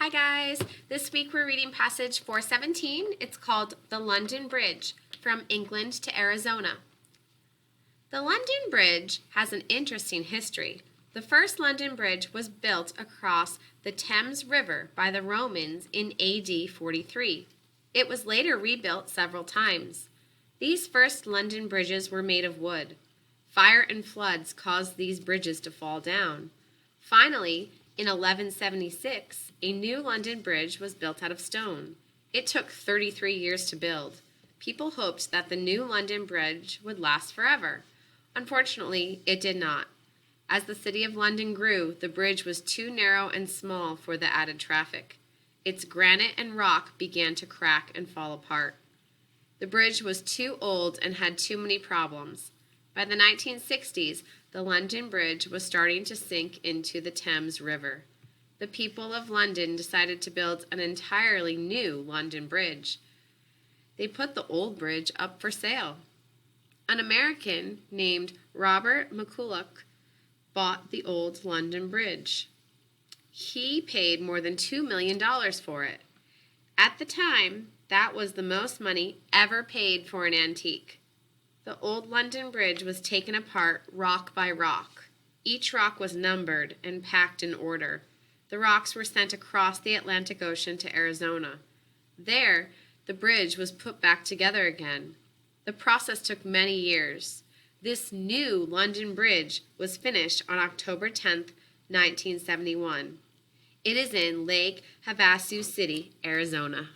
Hi guys, this week we're reading passage 417. It's called The London Bridge, From England to Arizona. The London Bridge has an interesting history. The first London Bridge was built across the Thames River by the Romans in AD 43. It was later rebuilt several times. These first London bridges were made of wood. Fire and floods caused these bridges to fall down. Finally, in 1176, a new London Bridge was built out of stone. It took 33 years to build. People hoped that the new London Bridge would last forever. Unfortunately, it did not. As the city of London grew, the bridge was too narrow and small for the added traffic. Its granite and rock began to crack and fall apart. The bridge was too old and had too many problems. By the 1960s, the London Bridge was starting to sink into the Thames River. The people of London decided to build an entirely new London Bridge. They put the old bridge up for sale. An American named Robert McCulloch bought the old London Bridge. He paid more than $2 million for it. At the time, that was the most money ever paid for an antique. The old London Bridge was taken apart rock by rock. Each rock was numbered and packed in order. The rocks were sent across the Atlantic Ocean to Arizona. There, the bridge was put back together again. The process took many years. This new London Bridge was finished on October 10, 1971. It is in Lake Havasu City, Arizona.